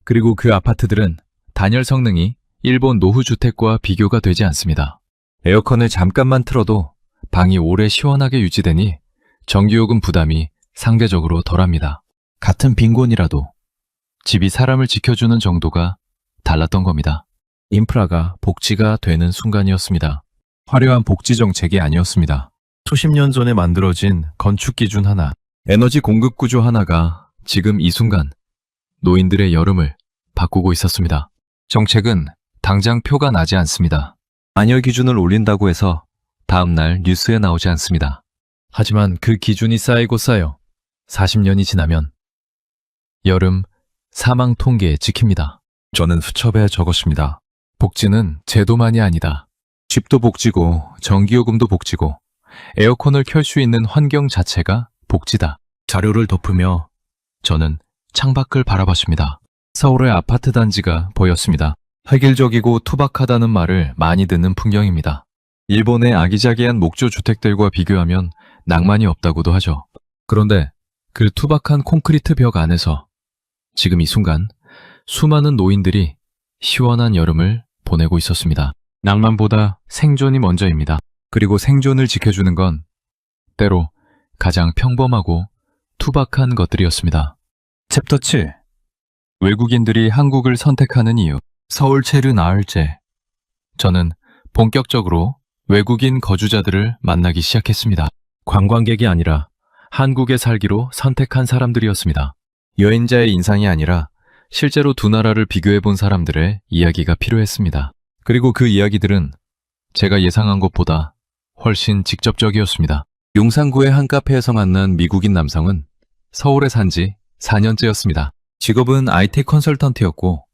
Speaker 1: 그리고 그 아파트들은 단열 성능이 일본 노후주택과 비교가 되지 않습니다. 에어컨을 잠깐만 틀어도 방이 오래 시원하게 유지되니 전기요금 부담이 상대적으로 덜합니다. 같은 빈곤이라도 집이 사람을 지켜주는 정도가 달랐던 겁니다. 인프라가 복지가 되는 순간이었습니다. 화려한 복지 정책이 아니었습니다. 수십 년 전에 만들어진 건축 기준 하나, 에너지 공급 구조 하나가 지금 이 순간 노인들의 여름을 바꾸고 있었습니다. 정책은 당장 표가 나지 않습니다. 단열 기준을 올린다고 해서 다음날 뉴스에 나오지 않습니다. 하지만 그 기준이 쌓이고 쌓여 40년이 지나면 여름 사망 통계에 찍힙니다. 저는 수첩에 적었습니다. 복지는 제도만이 아니다. 집도 복지고 전기요금도 복지고 에어컨을 켤 수 있는 환경 자체가 복지다. 자료를 덮으며 저는 창밖을 바라봤습니다. 서울의 아파트 단지가 보였습니다. 획일적이고 투박하다는 말을 많이 듣는 풍경입니다. 일본의 아기자기한 목조 주택들과 비교하면 낭만이 없다고도 하죠. 그런데 그 투박한 콘크리트 벽 안에서 지금 이 순간 수많은 노인들이 시원한 여름을 보내고 있었습니다. 낭만보다 생존이 먼저입니다. 그리고 생존을 지켜주는 건 때로 가장 평범하고 투박한 것들이었습니다. 챕터 7. 외국인들이 한국을 선택하는 이유. 서울 체류 나흘째. 저는 본격적으로 외국인 거주자들을 만나기 시작했습니다. 관광객이 아니라 한국에 살기로 선택한 사람들이었습니다. 여행자의 인상이 아니라 실제로 두 나라를 비교해 본 사람들의 이야기가 필요했습니다. 그리고 그 이야기들은 제가 예상한 것보다 훨씬 직접적이었습니다. 용산구의 한 카페에서 만난 미국인 남성은 서울에 산 지 4년째였습니다. 직업은 IT 컨설턴트였고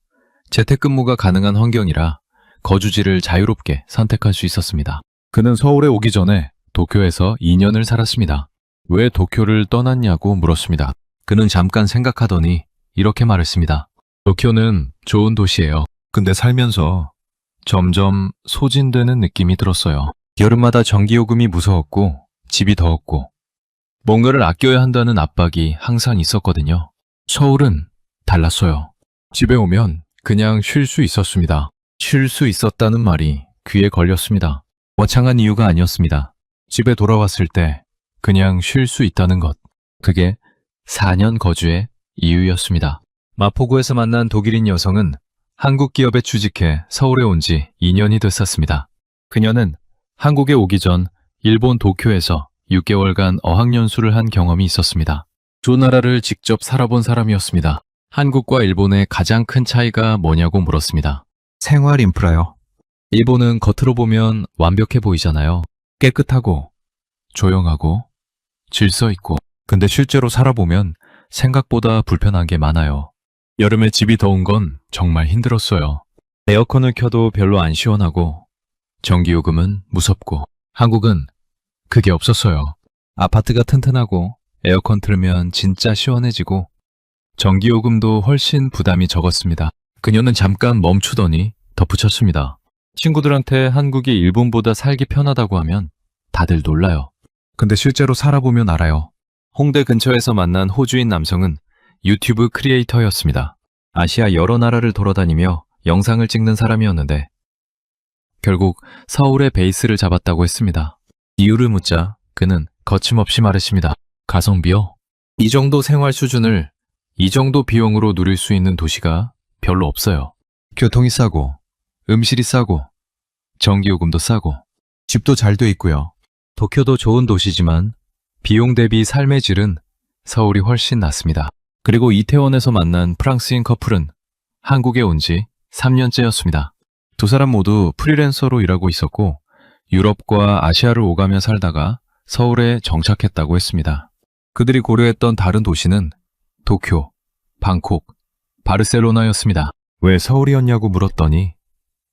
Speaker 1: 재택근무가 가능한 환경이라 거주지를 자유롭게 선택할 수 있었습니다. 그는 서울에 오기 전에 도쿄에서 2년을 살았습니다. 왜 도쿄를 떠났냐고 물었습니다. 그는 잠깐 생각하더니 이렇게 말했습니다. 도쿄는 좋은 도시예요. 근데 살면서 점점 소진되는 느낌이 들었어요. 여름마다 전기요금이 무서웠고 집이 더웠고 뭔가를 아껴야 한다는 압박이 항상 있었거든요. 서울은 달랐어요. 집에 오면 그냥 쉴 수 있었습니다. 쉴 수 있었다는 말이 귀에 걸렸습니다. 거창한 이유가 아니었습니다. 집에 돌아왔을 때 그냥 쉴 수 있다는 것. 그게 4년 거주의 이유였습니다. 마포구에서 만난 독일인 여성은 한국 기업에 취직해 서울에 온 지 2년이 됐었습니다. 그녀는 한국에 오기 전 일본 도쿄에서 6개월간 어학연수를 한 경험이 있었습니다. 두 나라를 직접 살아본 사람이었습니다. 한국과 일본의 가장 큰 차이가 뭐냐고 물었습니다. 생활 인프라요. 일본은 겉으로 보면 완벽해 보이잖아요. 깨끗하고, 조용하고, 질서 있고. 근데 실제로 살아보면 생각보다 불편한 게 많아요. 여름에 집이 더운 건 정말 힘들었어요. 에어컨을 켜도 별로 안 시원하고, 전기요금은 무섭고, 한국은 그게 없었어요. 아파트가 튼튼하고, 에어컨 틀면 진짜 시원해지고, 전기요금도 훨씬 부담이 적었습니다. 그녀는 잠깐 멈추더니 덧붙였습니다. 친구들한테 한국이 일본보다 살기 편하다고 하면 다들 놀라요. 근데 실제로 살아보면 알아요. 홍대 근처에서 만난 호주인 남성은 유튜브 크리에이터였습니다. 아시아 여러 나라를 돌아다니며 영상을 찍는 사람이었는데 결국 서울에 베이스를 잡았다고 했습니다. 이유를 묻자 그는 거침없이 말했습니다. 가성비요? 이 정도 생활 수준을 이 정도 비용으로 누릴 수 있는 도시가 별로 없어요. 교통이 싸고, 음식이 싸고, 전기요금도 싸고, 집도 잘 돼 있고요. 도쿄도 좋은 도시지만 비용 대비 삶의 질은 서울이 훨씬 낫습니다. 그리고 이태원에서 만난 프랑스인 커플은 한국에 온 지 3년째였습니다. 두 사람 모두 프리랜서로 일하고 있었고 유럽과 아시아를 오가며 살다가 서울에 정착했다고 했습니다. 그들이 고려했던 다른 도시는 도쿄, 방콕, 바르셀로나였습니다. 왜 서울이었냐고 물었더니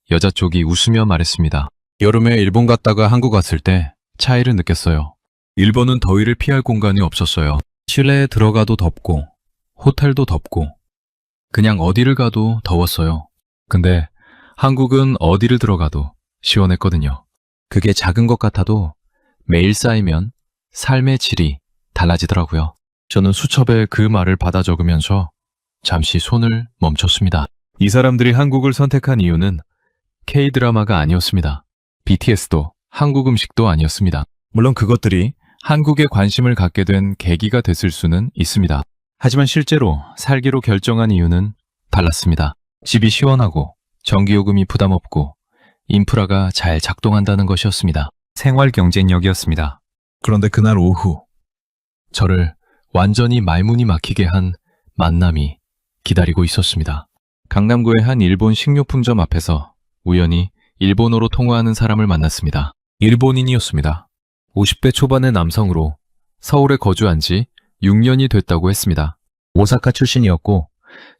Speaker 1: 여자 쪽이 웃으며 말했습니다. 여름에 일본 갔다가 한국 왔을 때 차이를 느꼈어요. 일본은 더위를 피할 공간이 없었어요. 실내에 들어가도 덥고 호텔도 덥고 그냥 어디를 가도 더웠어요. 근데 한국은 어디를 들어가도 시원했거든요. 그게 작은 것 같아도 매일 쌓이면 삶의 질이 달라지더라고요. 저는 수첩에 그 말을 받아 적으면서 잠시 손을 멈췄습니다. 이 사람들이 한국을 선택한 이유는 K-드라마가 아니었습니다. BTS도 한국 음식도 아니었습니다. 물론 그것들이 한국에 관심을 갖게 된 계기가 됐을 수는 있습니다. 하지만 실제로 살기로 결정한 이유는 달랐습니다. 집이 시원하고 전기요금이 부담 없고 인프라가 잘 작동한다는 것이었습니다. 생활 경쟁력이었습니다. 그런데 그날 오후 저를 완전히 말문이 막히게 한 만남이 기다리고 있었습니다. 강남구의 한 일본 식료품점 앞에서 우연히 일본어로 통화하는 사람을 만났습니다. 일본인이었습니다. 50대 초반의 남성으로 서울에 거주한 지 6년이 됐다고 했습니다. 오사카 출신이었고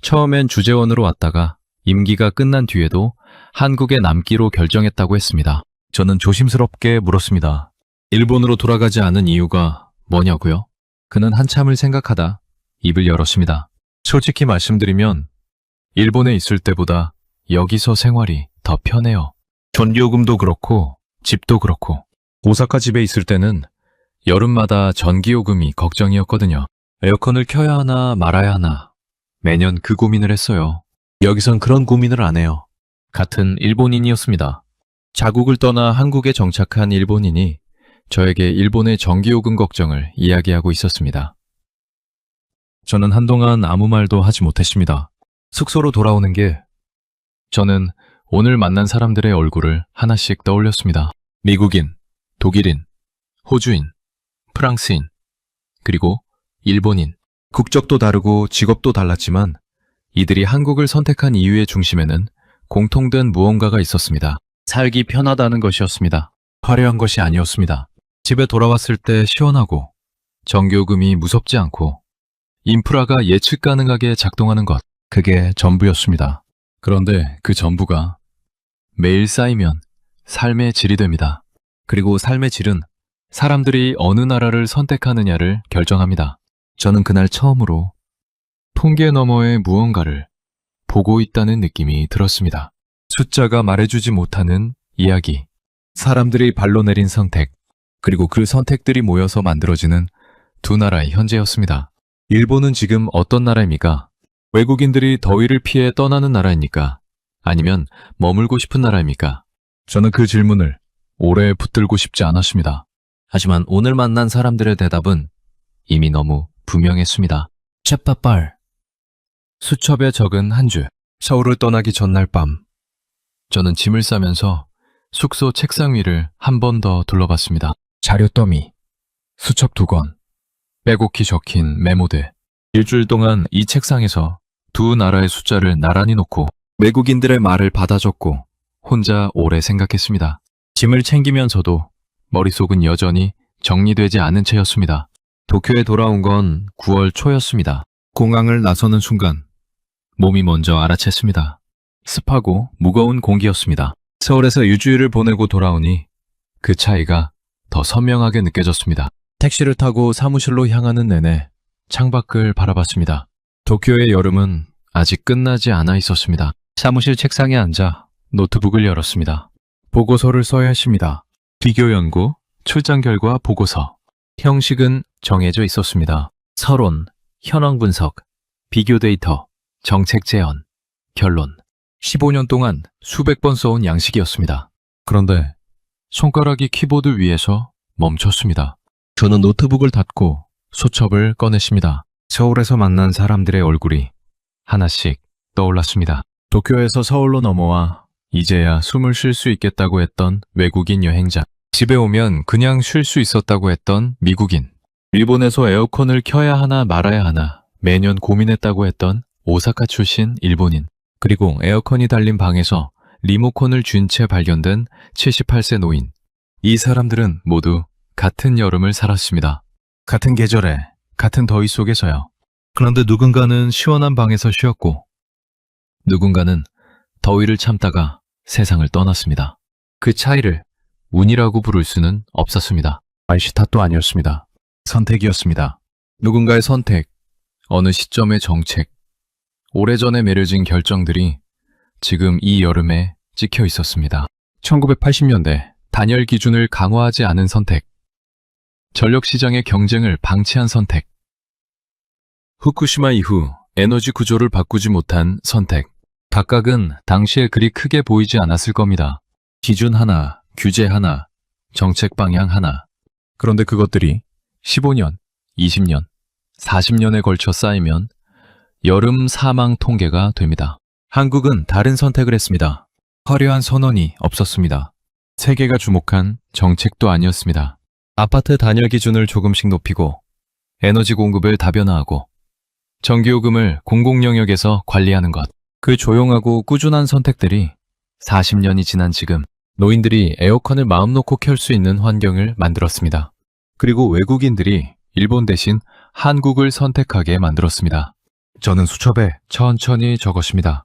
Speaker 1: 처음엔 주재원으로 왔다가 임기가 끝난 뒤에도 한국에 남기로 결정했다고 했습니다. 저는 조심스럽게 물었습니다. 일본으로 돌아가지 않은 이유가 뭐냐고요? 그는 한참을 생각하다 입을 열었습니다. 솔직히 말씀드리면 일본에 있을 때보다 여기서 생활이 더 편해요. 전기요금도 그렇고 집도 그렇고 오사카 집에 있을 때는 여름마다 전기요금이 걱정이었거든요. 에어컨을 켜야 하나 말아야 하나 매년 그 고민을 했어요. 여기선 그런 고민을 안 해요. 같은 일본인이었습니다. 자국을 떠나 한국에 정착한 일본인이 저에게 일본의 전기요금 걱정을 이야기하고 있었습니다. 저는 한동안 아무 말도 하지 못했습니다. 숙소로 돌아오는 길, 저는 오늘 만난 사람들의 얼굴을 하나씩 떠올렸습니다. 미국인, 독일인, 호주인, 프랑스인, 그리고 일본인. 국적도 다르고 직업도 달랐지만 이들이 한국을 선택한 이유의 중심에는 공통된 무언가가 있었습니다. 살기 편하다는 것이었습니다. 화려한 것이 아니었습니다. 집에 돌아왔을 때 시원하고 전기요금이 무섭지 않고 인프라가 예측 가능하게 작동하는 것, 그게 전부였습니다. 그런데 그 전부가 매일 쌓이면 삶의 질이 됩니다. 그리고 삶의 질은 사람들이 어느 나라를 선택하느냐를 결정합니다. 저는 그날 처음으로 통계 너머의 무언가를 보고 있다는 느낌이 들었습니다. 숫자가 말해주지 못하는 이야기, 사람들이 발로 내린 선택, 그리고 그 선택들이 모여서 만들어지는 두 나라의 현재였습니다. 일본은 지금 어떤 나라입니까? 외국인들이 더위를 피해 떠나는 나라입니까? 아니면 머물고 싶은 나라입니까? 저는 그 질문을 오래 붙들고 싶지 않았습니다. 하지만 오늘 만난 사람들의 대답은 이미 너무 분명했습니다. 챗바빨. 수첩에 적은 한 줄. 서울을 떠나기 전날 밤. 저는 짐을 싸면서 숙소 책상 위를 한 번 더 둘러봤습니다. 자료 더미, 수첩 2권, 빼곡히 적힌 메모들. 일주일 동안 이 책상에서 두 나라의 숫자를 나란히 놓고 외국인들의 말을 받아 적고 혼자 오래 생각했습니다. 짐을 챙기면서도 머릿속은 여전히 정리되지 않은 채였습니다. 도쿄에 돌아온 건 9월 초였습니다. 공항을 나서는 순간 몸이 먼저 알아챘습니다. 습하고 무거운 공기였습니다. 서울에서 일주일을 보내고 돌아오니 그 차이가 더 선명하게 느껴졌습니다. 택시를 타고 사무실로 향하는 내내 창밖을 바라봤습니다. 도쿄의 여름은 아직 끝나지 않아 있었습니다. 사무실 책상에 앉아 노트북을 열었습니다. 보고서를 써야 했습니다. 비교 연구, 출장 결과 보고서. 형식은 정해져 있었습니다. 서론, 현황 분석, 비교 데이터, 정책 제언, 결론. 15년 동안 수백 번 써온 양식이었습니다. 그런데 손가락이 키보드 위에서 멈췄습니다. 저는 노트북을 닫고 수첩을 꺼냈습니다. 서울에서 만난 사람들의 얼굴이 하나씩 떠올랐습니다. 도쿄에서 서울로 넘어와 이제야 숨을 쉴 수 있겠다고 했던 외국인 여행자. 집에 오면 그냥 쉴 수 있었다고 했던 미국인. 일본에서 에어컨을 켜야 하나 말아야 하나 매년 고민했다고 했던 오사카 출신 일본인. 그리고 에어컨이 달린 방에서 리모컨을 쥔 채 발견된 78세 노인. 이 사람들은 모두 같은 여름을 살았습니다. 같은 계절에, 같은 더위 속에서요. 그런데 누군가는 시원한 방에서 쉬었고, 누군가는 더위를 참다가 세상을 떠났습니다. 그 차이를 운이라고 부를 수는 없었습니다. 날씨 탓도 아니었습니다. 선택이었습니다. 누군가의 선택, 어느 시점의 정책, 오래전에 맺어진 결정들이 지금 이 여름에 찍혀 있었습니다. 1980년대 단열 기준을 강화하지 않은 선택, 전력시장의 경쟁을 방치한 선택, 후쿠시마 이후 에너지 구조를 바꾸지 못한 선택. 각각은 당시에 그리 크게 보이지 않았을 겁니다. 기준 하나, 규제 하나, 정책 방향 하나. 그런데 그것들이 15년, 20년, 40년에 걸쳐 쌓이면 여름 사망 통계가 됩니다. 한국은 다른 선택을 했습니다. 화려한 선언이 없었습니다. 세계가 주목한 정책도 아니었습니다. 아파트 단열 기준을 조금씩 높이고 에너지 공급을 다변화하고 전기요금을 공공영역에서 관리하는 것. 그 조용하고 꾸준한 선택들이 40년이 지난 지금 노인들이 에어컨을 마음 놓고 켤 수 있는 환경을 만들었습니다. 그리고 외국인들이 일본 대신 한국을 선택하게 만들었습니다. 저는 수첩에 천천히 적었습니다.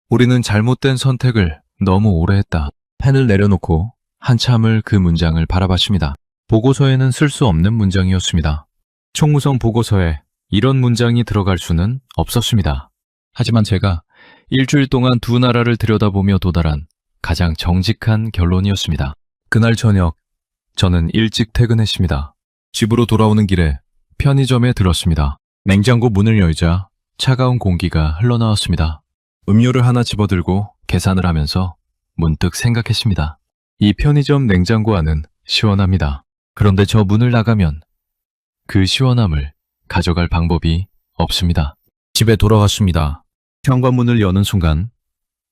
Speaker 1: 우리는 잘못된 선택을 너무 오래 했다. 펜을 내려놓고 한참을 그 문장을 바라봤습니다. 보고서에는 쓸 수 없는 문장이었습니다. 총무성 보고서에 이런 문장이 들어갈 수는 없었습니다. 하지만 제가 일주일 동안 두 나라를 들여다보며 도달한 가장 정직한 결론이었습니다. 그날 저녁, 저는 일찍 퇴근했습니다. 집으로 돌아오는 길에 편의점에 들렀습니다. 냉장고 문을 열자 차가운 공기가 흘러나왔습니다. 음료를 하나 집어들고 계산을 하면서 문득 생각했습니다. 이 편의점 냉장고 안은 시원합니다. 그런데 저 문을 나가면 그 시원함을 가져갈 방법이 없습니다. 집에 돌아왔습니다. 현관문을 여는 순간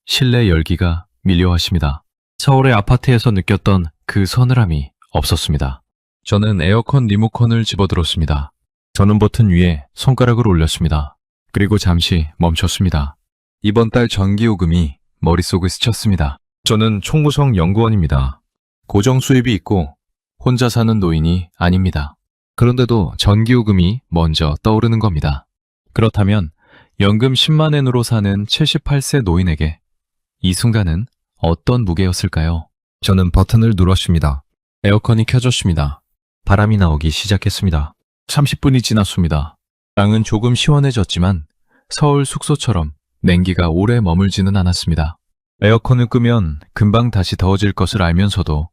Speaker 1: 실내 열기가 밀려왔습니다. 서울의 아파트에서 느꼈던 그 서늘함이 없었습니다. 저는 에어컨 리모컨을 집어들었습니다. 전원 버튼 위에 손가락을 올렸습니다. 그리고 잠시 멈췄습니다. 이번 달 전기요금이 머릿속을 스쳤습니다. 저는 총무성 연구원입니다. 고정 수입이 있고 혼자 사는 노인이 아닙니다. 그런데도 전기요금이 먼저 떠오르는 겁니다. 그렇다면 연금 10만 엔으로 사는 78세 노인에게 이 순간은 어떤 무게였을까요? 저는 버튼을 눌렀습니다. 에어컨이 켜졌습니다. 바람이 나오기 시작했습니다. 30분이 지났습니다. 방은 조금 시원해졌지만 서울 숙소처럼 냉기가 오래 머물지는 않았습니다. 에어컨을 끄면 금방 다시 더워질 것을 알면서도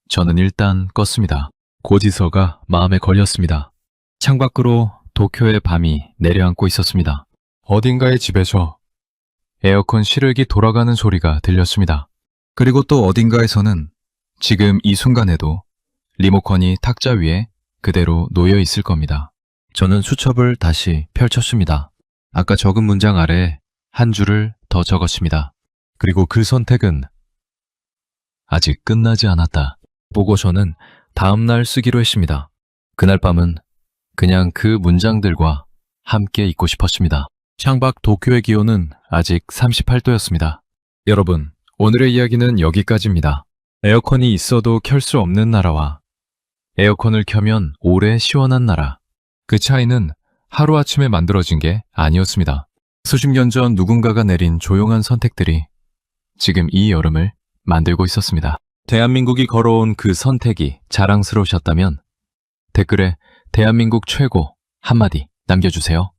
Speaker 1: 저는 일단 껐습니다. 고지서가 마음에 걸렸습니다. 창밖으로 도쿄의 밤이 내려앉고 있었습니다. 어딘가의 집에서 에어컨 실외기 돌아가는 소리가 들렸습니다.
Speaker 3: 그리고 또 어딘가에서는 지금 이 순간에도 리모컨이 탁자 위에 그대로 놓여 있을 겁니다.
Speaker 1: 저는 수첩을 다시 펼쳤습니다. 아까 적은 문장 아래 한 줄을 더 적었습니다. 그리고 그 선택은 아직 끝나지 않았다. 보고서는 다음날 쓰기로 했습니다. 그날 밤은 그냥 그 문장들과 함께 있고 싶었습니다. 창밖 도쿄의 기온은 아직 38도였습니다. 여러분, 오늘의 이야기는 여기까지입니다. 에어컨이 있어도 켤 수 없는 나라와 에어컨을 켜면 오래 시원한 나라. 그 차이는 하루아침에 만들어진 게 아니었습니다. 수십 년 전 누군가가 내린 조용한 선택들이 지금 이 여름을 만들고 있었습니다. 대한민국이 걸어온 그 선택이 자랑스러우셨다면 댓글에 대한민국 최고 한마디 남겨주세요.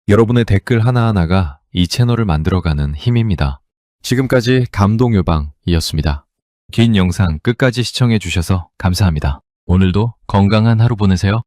Speaker 1: 여러분의 댓글 하나하나가 이 채널을 만들어가는 힘입니다. 지금까지 감동요방이었습니다. 긴 영상 끝까지 시청해주셔서 감사합니다. 오늘도 건강한 하루 보내세요.